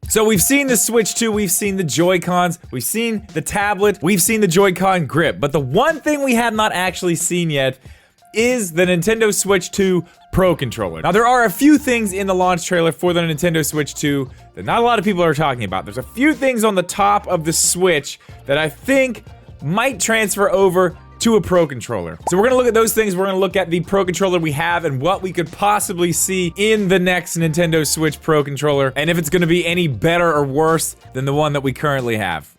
So we've seen the Switch 2, we've seen the Joy-Cons, we've seen the tablet, we've seen the Joy-Con grip, but the one thing we have not actually seen yet is the Nintendo Switch 2 Pro Controller. Now there are a few things in the launch trailer for the Nintendo Switch 2 that not a lot of people are talking about. There's a few things on the top of the Switch that I think might transfer over to a Pro Controller. So we're gonna look at those things. We're gonna look at the Pro Controller we have and what we could possibly see in the next Nintendo Switch Pro Controller, and if it's gonna be any better or worse than the one that we currently have.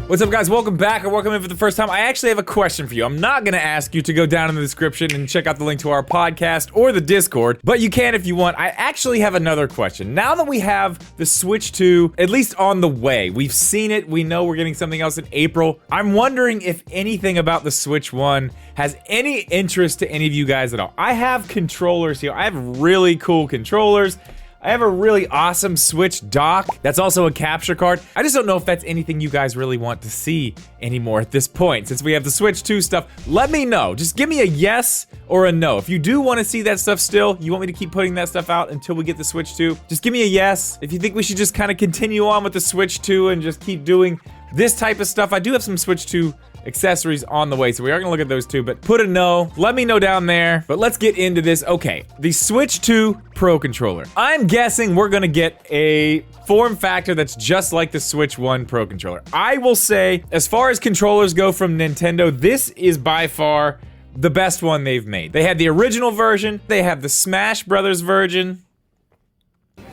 What's up, guys? Welcome back, or welcome in for the first time. I actually have a question for you. I'm not gonna ask you to go down in the description and check out the link to our podcast or the Discord, but you can if you want. I actually have another question. Now that we have the Switch 2, at least on the way, we've seen it, we know we're getting something else in April. I'm wondering if anything about the Switch 1 has any interest to any of you guys at all. I have controllers here. I have really cool controllers. I have a really awesome Switch dock that's also a capture card. I just don't know if that's anything you guys really want to see anymore at this point. Since we have the Switch 2 stuff, let me know. Just give me a yes or a no. If you do want to see that stuff still, you want me to keep putting that stuff out until we get the Switch 2, just give me a yes. If you think we should just kind of continue on with the Switch 2 and just keep doing this type of stuff, I do have some Switch 2 accessories on the way, so we are gonna look at those too, but put a no, let me know down there. But let's get into this. Okay, the Switch 2 Pro Controller. I'm guessing we're gonna get a form factor that's just like the Switch 1 Pro Controller. I will say, as far as controllers go from Nintendo, this is by far the best one they've made. They had the original version, they have the Smash Brothers version.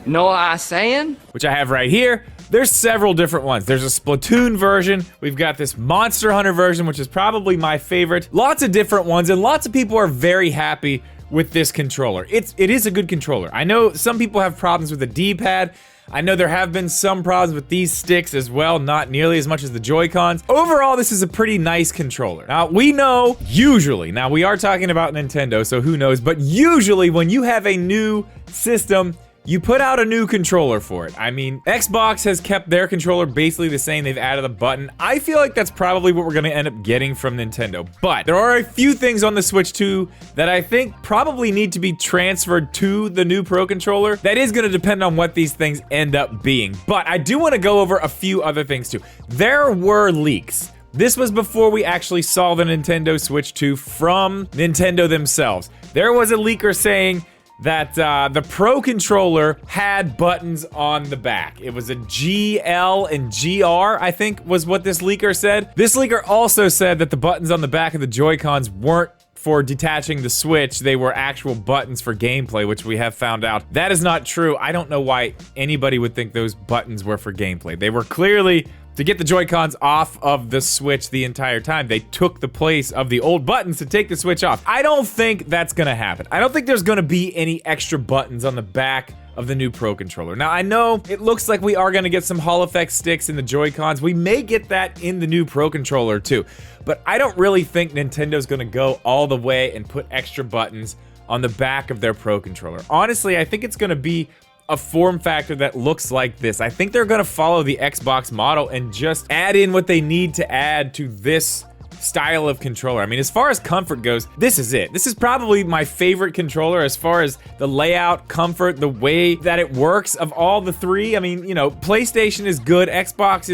Know what I'm saying? Which I have right here. There's several different ones. There's a Splatoon version. We've got this Monster Hunter version, which is probably my favorite. Lots of different ones, and lots of people are very happy with this controller. It is a good controller. I know some people have problems with the D-pad. I know there have been some problems with these sticks as well, not nearly as much as the Joy-Cons. Overall, this is a pretty nice controller. Now, we know, usually, now we are talking about Nintendo, so who knows, but usually when you have a new system, you put out a new controller for it. I mean, Xbox has kept their controller basically the same. They've added a button. I feel like that's probably what we're gonna end up getting from Nintendo. But there are a few things on the Switch 2 that I think probably need to be transferred to the new Pro Controller. That is gonna depend on what these things end up being. But I do wanna go over a few other things too. There were leaks. This was before we actually saw the Nintendo Switch 2 from Nintendo themselves. There was a leaker saying that the Pro Controller had buttons on the back. It was a GL and GR, I think was what this leaker said. This leaker also said that the buttons on the back of the Joy-Cons weren't for detaching the Switch, they were actual buttons for gameplay, which we have found out. That is not true. I don't know why anybody would think those buttons were for gameplay. They were clearly to get the Joy-Cons off of the Switch the entire time. They took the place of the old buttons to take the Switch off. I don't think that's gonna happen. I don't think there's gonna be any extra buttons on the back of the new Pro Controller. Now, I know it looks like we are gonna get some Hall Effect sticks in the Joy-Cons. We may get that in the new Pro Controller too, but I don't really think Nintendo's gonna go all the way and put extra buttons on the back of their Pro Controller. Honestly, I think it's gonna be a form factor that looks like this. I think they're gonna follow the Xbox model and just add in what they need to add to this style of controller. I mean, as far as comfort goes, this is it. This is probably my favorite controller as far as the layout, comfort, the way that it works of all the three. I mean, you know, PlayStation is good, Xbox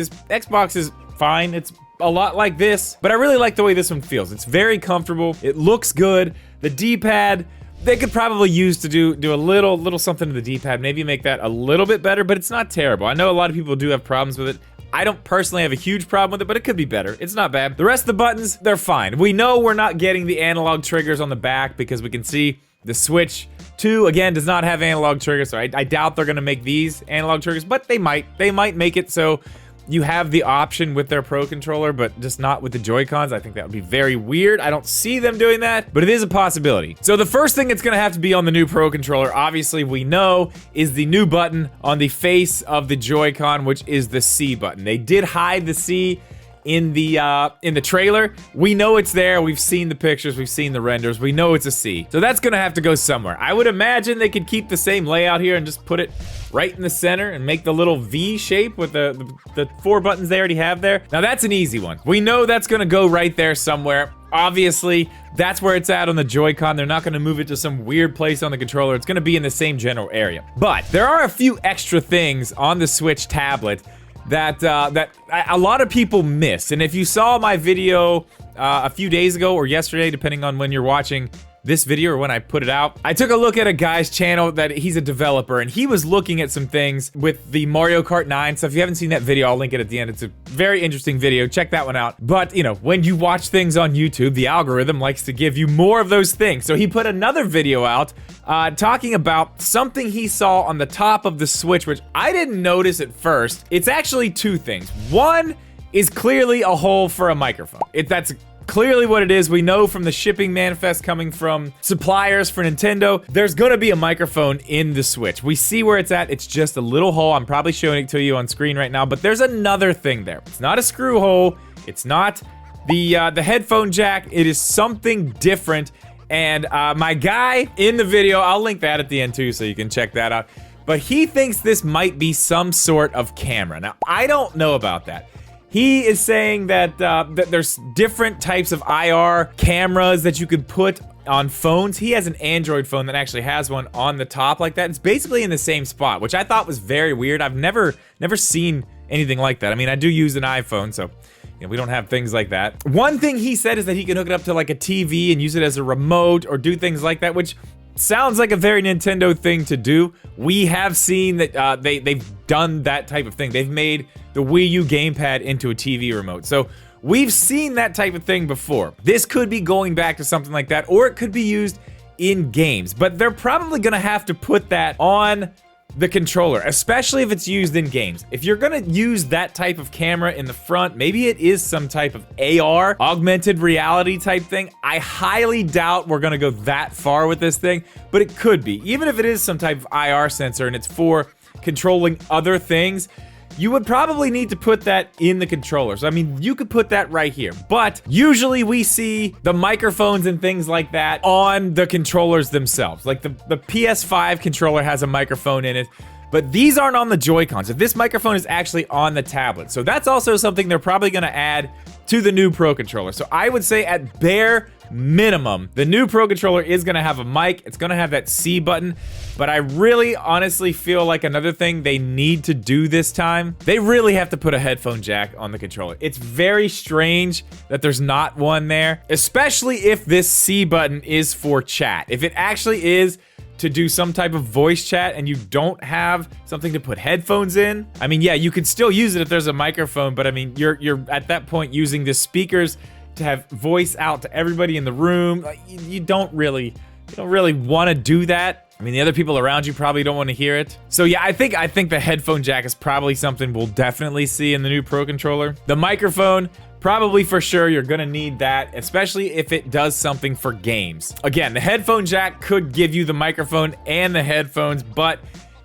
is fine. It's a lot like this, but I really like the way this one feels. It's very comfortable. It looks good. The D-pad, they could probably use to do a little something to the D-pad, maybe make that a little bit better, but it's not terrible. I know a lot of people do have problems with it. I don't personally have a huge problem with it, but it could be better. It's not bad. The rest of the buttons, they're fine. We know we're not getting the analog triggers on the back because we can see the Switch 2, again, does not have analog triggers, so I doubt they're gonna make these analog triggers, but they might. They might make it so you have the option with their Pro Controller, but just not with the Joy-Cons. I think that would be very weird. I don't see them doing that, but it is a possibility. So the first thing that's gonna have to be on the new Pro Controller, obviously we know, is the new button on the face of the Joy-Con, which is the C button. They did hide the C in the trailer. We know it's there. We've seen the pictures. We've seen the renders. We know it's a C. So that's gonna have to go somewhere. I would imagine they could keep the same layout here and just put it right in the center and make the little V shape with the 4 buttons they already have there. Now that's an easy one. We know that's gonna go right there somewhere. Obviously, that's where it's at on the Joy-Con. They're not gonna move it to some weird place on the controller. It's gonna be in the same general area. But there are a few extra things on the Switch tablet that a lot of people miss. And if you saw my video a few days ago or yesterday, depending on when you're watching this video or when I put it out, I took a look at a guy's channel that he's a developer, and he was looking at some things with the Mario Kart 9 stuff. If you haven't seen that video, I'll link it at the end. It's a very interesting video. Check that one out. But, you know, when you watch things on YouTube, the algorithm likes to give you more of those things. So he put another video out talking about something he saw on the top of the Switch, which I didn't notice at first. It's actually 2 things. One is clearly a hole for a microphone. That's clearly what it is. We know from the shipping manifest coming from suppliers for Nintendo, there's gonna be a microphone in the Switch. We see where it's at. It's just a little hole. I'm probably showing it to you on screen right now, but there's another thing there. It's not a screw hole. It's not the headphone jack. It is something different. And my guy in the video, I'll link that at the end too so you can check that out. But he thinks this might be some sort of camera. Now, I don't know about that. He is saying that, that there's different types of IR cameras that you could put on phones. He has an Android phone that actually has one on the top like that. It's basically in the same spot, which I thought was very weird. I've never seen anything like that. I mean, I do use an iPhone, so you know, we don't have things like that. One thing he said is that he can hook it up to like a TV and use it as a remote or do things like that, which sounds like a very Nintendo thing to do. We have seen that they've done that type of thing. They've made the Wii U gamepad into a TV remote. So we've seen that type of thing before. This could be going back to something like that, or it could be used in games. But they're probably gonna have to put that on the controller, especially if it's used in games. If you're gonna use that type of camera in the front, maybe it is some type of AR, augmented reality type thing. I highly doubt we're gonna go that far with this thing, but it could be. Even if it is some type of IR sensor and it's for controlling other things, you would probably need to put that in the controllers. I mean, you could put that right here, but usually we see the microphones and things like that on the controllers themselves. Like the PS5 controller has a microphone in it, but these aren't on the Joy-Cons. So this microphone is actually on the tablet. So that's also something they're probably gonna add to the new Pro Controller. So I would say at bare minimum, the new Pro Controller is gonna have a mic. It's gonna have that C button, but I really honestly feel like another thing they need to do this time, they really have to put a headphone jack on the controller. It's very strange that there's not one there, especially if this C button is for chat. If it actually is to do some type of voice chat and you don't have something to put headphones in, I mean, yeah, you could still use it if there's a microphone, but I mean, you're at that point using the speakers to have voice out to everybody in the room. Like, you don't really want to do that. I mean, the other people around you probably don't want to hear it. So yeah, I think the headphone jack is probably something we'll definitely see in the new Pro Controller. The microphone, probably for sure you're gonna need that, especially if it does something for games. Again, the headphone jack could give you the microphone and the headphones, but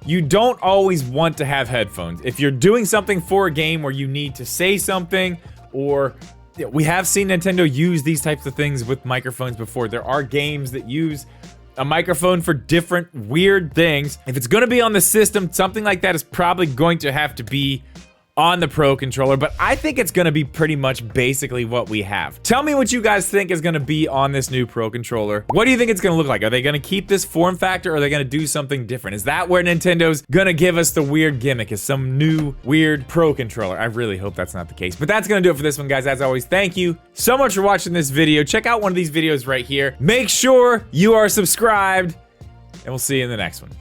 you don't always want to have headphones. If you're doing something for a game where you need to say something, or we have seen Nintendo use these types of things with microphones before. There are games that use a microphone for different weird things. If it's gonna be on the system, something like that is probably going to have to be on the Pro Controller, but I think it's gonna be pretty much basically what we have. Tell me what you guys think is gonna be on this new Pro Controller. What do you think it's gonna look like? Are they gonna keep this form factor, or are they gonna do something different? Is that where Nintendo's gonna give us the weird gimmick, is some new weird Pro Controller? I really hope that's not the case, but that's gonna do it for this one, guys. As always, thank you so much for watching this video. Check out one of these videos right here. Make sure you are subscribed, and we'll see you in the next one.